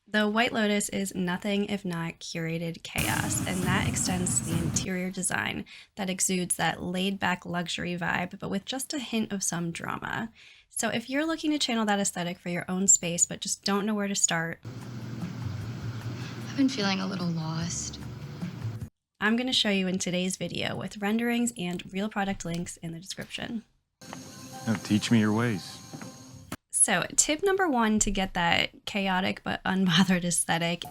The White Lotus is nothing if not curated chaos, and that extends to the interior design that exudes that laid-back luxury vibe, but with just a hint of some drama. So if you're looking to channel that aesthetic for your own space, but just don't know where to start, I've been feeling a little lost. I'm going to show you in today's video with renderings and real product links in the description. Now teach me your ways. So tip number one to get that chaotic but unbothered aesthetic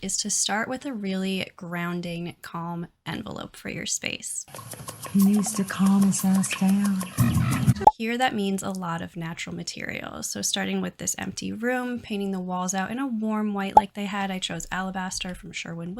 is to start with a really grounding, calm envelope for your space. He needs to calm his ass down. Here that means a lot of natural materials. So starting with this empty room, painting the walls out in a warm white like they had, I chose Alabaster from Sherwin.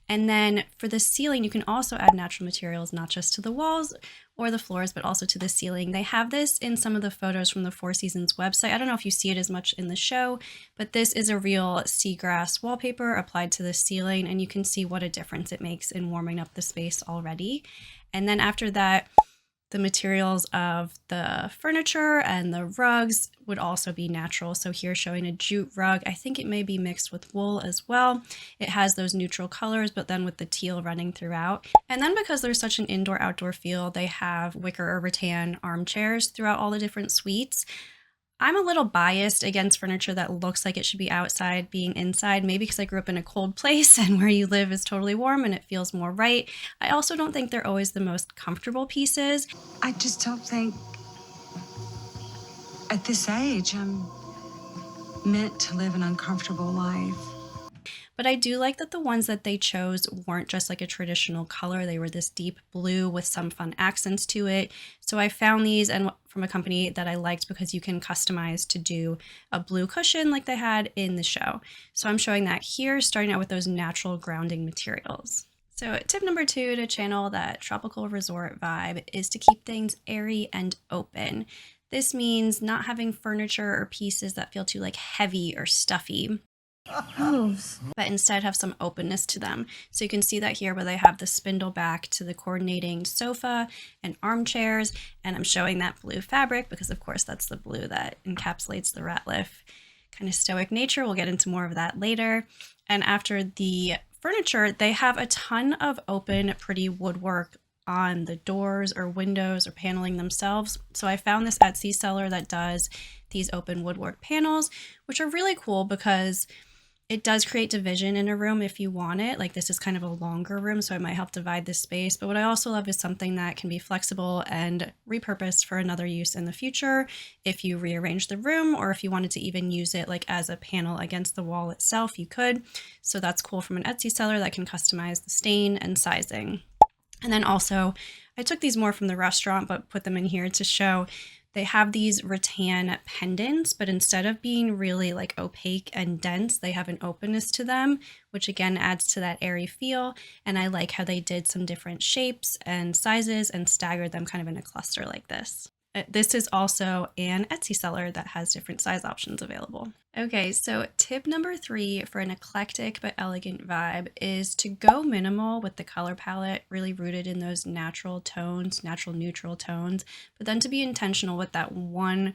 And then for the ceiling, you can also add natural materials, not just to the walls or the floors, but also to the ceiling. They have this in some of the photos from the Four Seasons website. I don't know if you see it as much in the show, but this is a real seagrass wallpaper applied to the ceiling, and you can see what a difference it makes in warming up the space already. And then after that, the materials of the furniture and the rugs would also be natural. So here showing a jute rug, I think it may be mixed with wool as well. It has those neutral colors, but then with the teal running throughout. And then because there's such an indoor-outdoor feel, they have wicker or rattan armchairs throughout all the different suites. I'm a little biased against furniture that looks like it should be outside being inside, maybe because I grew up in a cold place and where you live is totally warm and it feels more right. I also don't think they're always the most comfortable pieces. I just don't think at this age I'm meant to live an uncomfortable life. But I do like that the ones that they chose weren't just like a traditional color. They were this deep blue with some fun accents to it. So I found these and from a company that I liked because you can customize to do a blue cushion like they had in the show. So I'm showing that here, starting out with those natural grounding materials. So tip number two to channel that tropical resort vibe is to keep things airy and open. This means not having furniture or pieces that feel too like heavy or stuffy, but instead have some openness to them. So you can see that here where they have the spindle back to the coordinating sofa and armchairs, and I'm showing that blue fabric because of course that's the blue that encapsulates the Ratliff kind of stoic nature. We'll get into more of that later. And after the furniture, they have a ton of open, pretty woodwork on the doors or windows or paneling themselves. So I found this Etsy seller that does these open woodwork panels, which are really cool because it does create division in a room if you want it. Like this is kind of a longer room, so it might help divide this space. But what I also love is something that can be flexible and repurposed for another use in the future. If you rearrange the room or if you wanted to even use it like as a panel against the wall itself, you could. So that's cool from an Etsy seller that can customize the stain and sizing. And then also, I took these more from the restaurant, but put them in here to show they have these rattan pendants, but instead of being really like opaque and dense, they have an openness to them, which again adds to that airy feel. And I like how they did some different shapes and sizes and staggered them kind of in a cluster like this. This is also an Etsy seller that has different size options available. Okay, so tip number three for an eclectic but elegant vibe is to go minimal with the color palette, really rooted in those natural tones, natural neutral tones, but then to be intentional with that one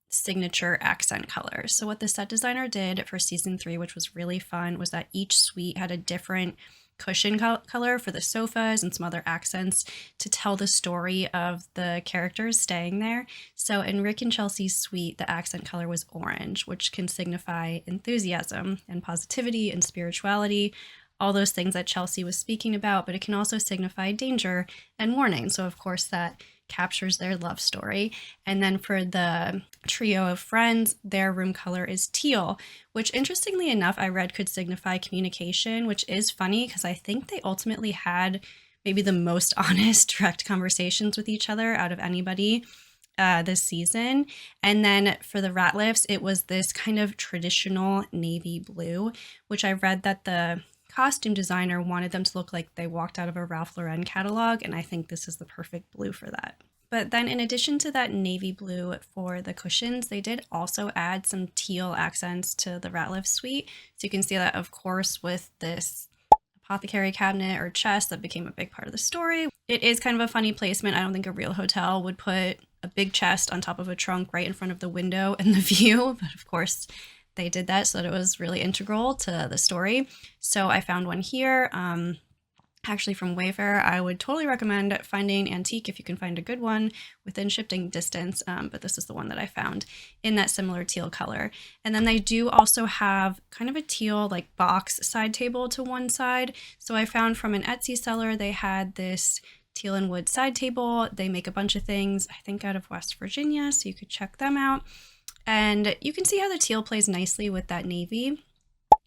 signature accent color. So what the set designer did for season 3, which was really fun, was that each suite had a different cushion color for the sofas and some other accents to tell the story of the characters staying there. So in Rick and Chelsea's suite, the accent color was orange, which can signify enthusiasm and positivity and spirituality, all those things that Chelsea was speaking about, but it can also signify danger and warning. So of course that captures their love story. And then for the trio of friends, their room color is teal, which interestingly enough, I read could signify communication, which is funny because I think they ultimately had maybe the most honest, direct conversations with each other out of anybody this season. And then for the Ratliffs, it was this kind of traditional navy blue, which I read that the costume designer wanted them to look like they walked out of a Ralph Lauren catalog, and I think this is the perfect blue for that. But then in addition to that navy blue for the cushions, they did also add some teal accents to the Ratliff suite. So you can see that, of course, with this apothecary cabinet or chest that became a big part of the story. It is kind of a funny placement. I don't think a real hotel would put a big chest on top of a trunk right in front of the window and the view. But of course, they did that so that it was really integral to the story. So I found one here. Actually from Wayfair. I would totally recommend finding antique if you can find a good one within shipping distance, but this is the one that I found in that similar teal color. And then they do also have kind of a teal like box side table to one side. So I found from an Etsy seller, they had this teal and wood side table. They make a bunch of things, I think out of West Virginia, so you could check them out. And you can see how the teal plays nicely with that navy.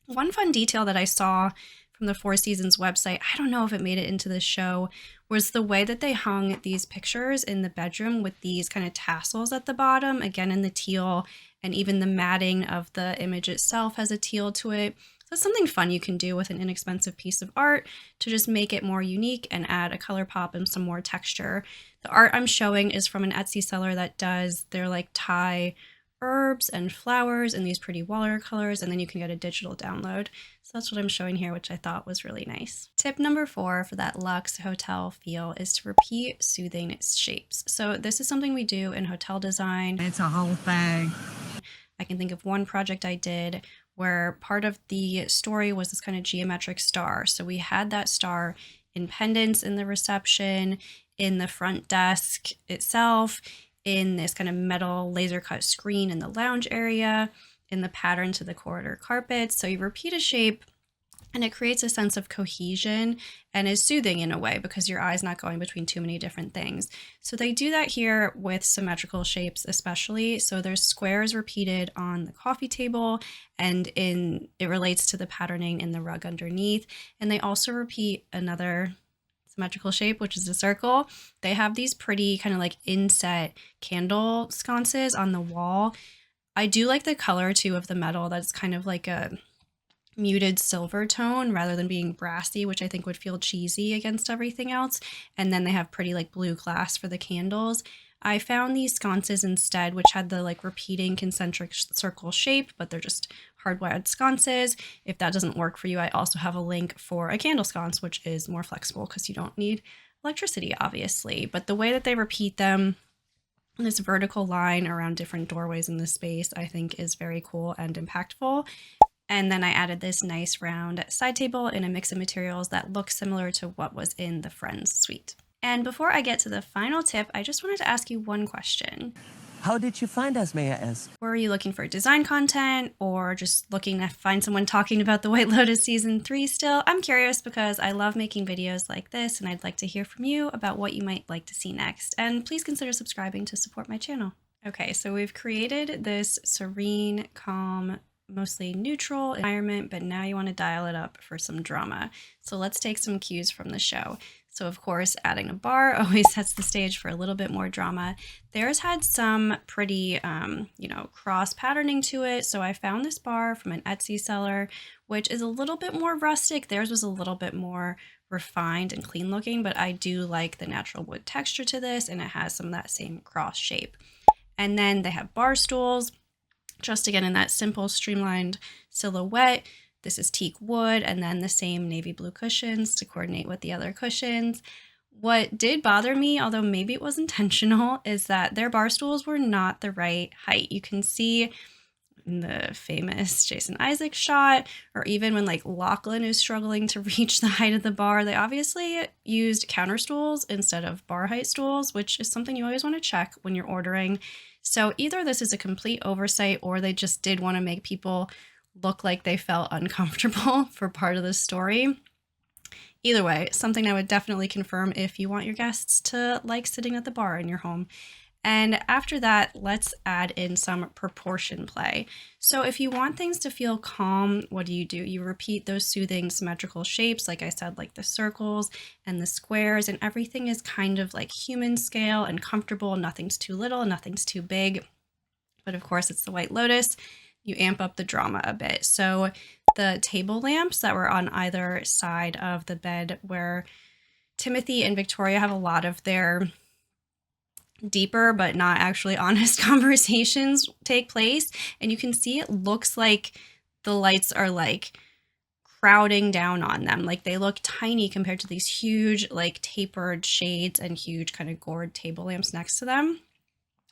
One fun detail that I saw from the Four Seasons website, I don't know if it made it into the show, was the way that they hung these pictures in the bedroom with these kind of tassels at the bottom, again in the teal, and even the matting of the image itself has a teal to it. So it's something fun you can do with an inexpensive piece of art to just make it more unique and add a color pop and some more texture. The art I'm showing is from an Etsy seller that does their like Thai herbs and flowers in these pretty watercolors, and then you can get a digital download. So that's what I'm showing here, which I thought was really nice. Tip number 4 for that luxe hotel feel is to repeat soothing shapes. So this is something we do in hotel design. It's a whole thing. I can think of one project I did where part of the story was this kind of geometric star. So we had that star in pendants in the reception, in the front desk itself, in this kind of metal laser cut screen in the lounge area, in the pattern to the corridor carpets. So you repeat a shape and it creates a sense of cohesion and is soothing in a way because your eye's not going between too many different things. So they do that here with symmetrical shapes especially. So there's squares repeated on the coffee table, and it relates to the patterning in the rug underneath. And they also repeat another symmetrical shape, which is a circle. They have these pretty kind of like inset candle sconces on the wall. I do like the color too of the metal. That's kind of like a muted silver tone rather than being brassy, which I think would feel cheesy against everything else. And then they have pretty like blue glass for the candles. I found these sconces instead, which had the like repeating concentric circle shape, but they're just hardwired sconces. If that doesn't work for you, I also have a link for a candle sconce, which is more flexible because you don't need electricity, obviously. But the way that they repeat them, this vertical line around different doorways in the space, I think is very cool and impactful. And then I added this nice round side table in a mix of materials that looks similar to what was in the Friends suite. And before I get to the final tip, I just wanted to ask you one question. How did you find us, may I ask? Were you looking for design content or just looking to find someone talking about the White Lotus Season 3 still? I'm curious because I love making videos like this and I'd like to hear from you about what you might like to see next. And please consider subscribing to support my channel. Okay, so we've created this serene, calm, mostly neutral environment, but now you want to dial it up for some drama. So let's take some cues from the show. So of course, adding a bar always sets the stage for a little bit more drama. Theirs had some pretty, cross patterning to it. So I found this bar from an Etsy seller, which is a little bit more rustic. Theirs was a little bit more refined and clean looking, but I do like the natural wood texture to this, and it has some of that same cross shape. And then they have bar stools, just again in that simple streamlined silhouette. This is teak wood, and then the same navy blue cushions to coordinate with the other cushions. What did bother me, although maybe it was intentional, is that their bar stools were not the right height. You can see in the famous Jason Isaacs shot, or even when like Lachlan is struggling to reach the height of the bar, they obviously used counter stools instead of bar height stools, which is something you always want to check when you're ordering. So either this is a complete oversight or they just did want to make people look like they felt uncomfortable for part of the story. Either way, something I would definitely confirm if you want your guests to like sitting at the bar in your home. And after that, let's add in some proportion play. So if you want things to feel calm, what do? You repeat those soothing symmetrical shapes, like I said, like the circles and the squares, and everything is kind of like human scale and comfortable. Nothing's too little, nothing's too big. But of course, it's the White Lotus. You amp up the drama a bit. So the table lamps that were on either side of the bed, where Timothy and Victoria have a lot of their deeper but not actually honest conversations take place, and you can see it looks like the lights are like crowding down on them. Like they look tiny compared to these huge like tapered shades and huge kind of gourd table lamps next to them.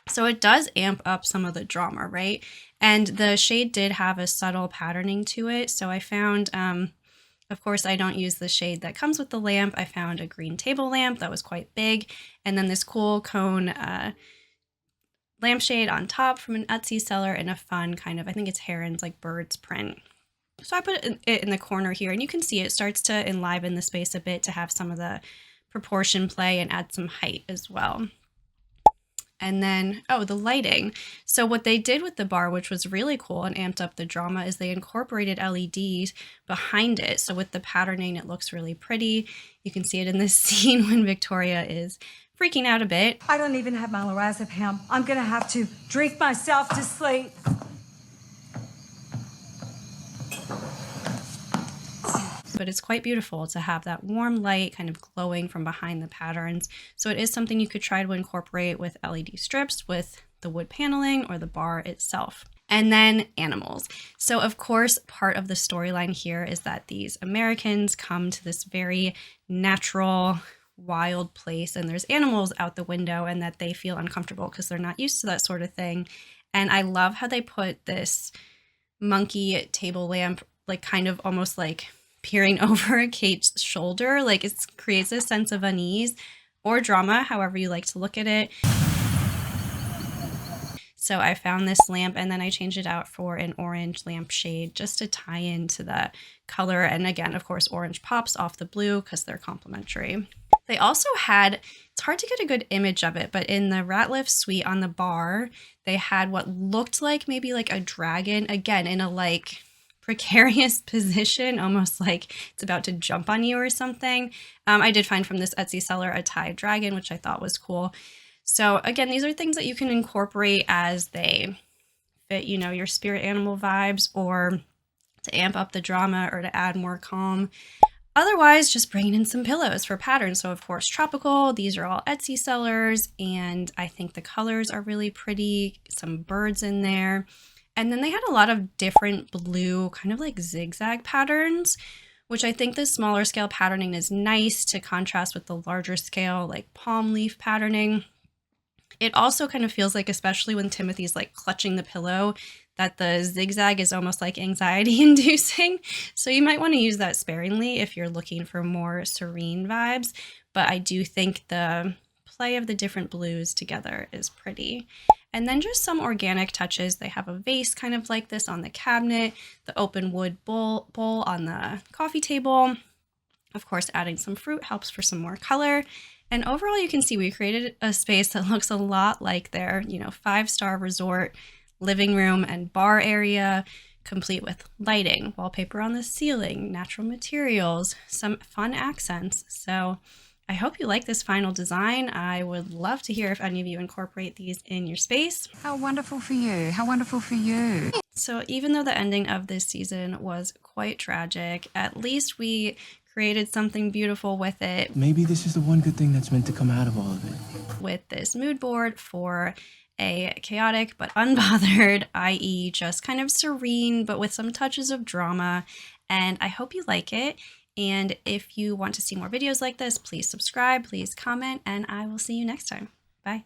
So it does amp up some of the drama, right? And the shade did have a subtle patterning to it. So I found, of course, I don't use the shade that comes with the lamp. I found a green table lamp that was quite big. And then this cool cone lampshade on top from an Etsy seller in a fun kind of, I think it's herons, like birds print. So I put it in the corner here, and you can see it starts to enliven the space a bit to have some of the proportion play and add some height as well. And then, oh, the lighting. So what they did with the bar, which was really cool and amped up the drama, is they incorporated LEDs behind it. So with the patterning, it looks really pretty. You can see it in this scene when Victoria is freaking out a bit. I don't even have my lorazepam. I'm gonna have to drink myself to sleep. But it's quite beautiful to have that warm light kind of glowing from behind the patterns. So it is something you could try to incorporate with LED strips, with the wood paneling, or the bar itself. And then animals. So of course, part of the storyline here is that these Americans come to this very natural, wild place, and there's animals out the window, and that they feel uncomfortable because they're not used to that sort of thing. And I love how they put this monkey table lamp, like kind of almost like peering over Kate's shoulder. Like it creates a sense of unease or drama, however you like to look at it. So I found this lamp, and then I changed it out for an orange lampshade just to tie into the color. And again, of course, orange pops off the blue because they're complementary. They also had, it's hard to get a good image of it, but in the Ratliff suite on the bar, they had what looked like maybe like a dragon, again, in a like precarious position, almost like it's about to jump on you or something. I did find from this Etsy seller a Thai dragon, which I thought was cool. So again, these are things that you can incorporate as they fit, you know, your spirit animal vibes, or to amp up the drama, or to add more calm. Otherwise, just bringing in some pillows for patterns. So of course, tropical, these are all Etsy sellers, and I think the colors are really pretty, some birds in there. And then they had a lot of different blue, kind of like zigzag patterns, which I think the smaller scale patterning is nice to contrast with the larger scale, like palm leaf patterning. It also kind of feels like, especially when Timothy's like clutching the pillow, that the zigzag is almost like anxiety inducing. So you might want to use that sparingly if you're looking for more serene vibes. But I do think the play of the different blues together is pretty. And then just some organic touches. They have a vase kind of like this on the cabinet, the open wood bowl on the coffee table. Of course, adding some fruit helps for some more color. And overall, you can see we created a space that looks a lot like their, you know, 5-star resort living room and bar area, complete with lighting, wallpaper on the ceiling, natural materials, some fun accents. So I hope you like this final design. I would love to hear if any of you incorporate these in your space. How wonderful for you. How wonderful for you. So even though the ending of this season was quite tragic, at least we created something beautiful with it. Maybe this is the one good thing that's meant to come out of all of it. With this mood board for a chaotic but unbothered, i.e. just kind of serene, but with some touches of drama. And I hope you like it. And if you want to see more videos like this, please subscribe, please comment, and I will see you next time. Bye.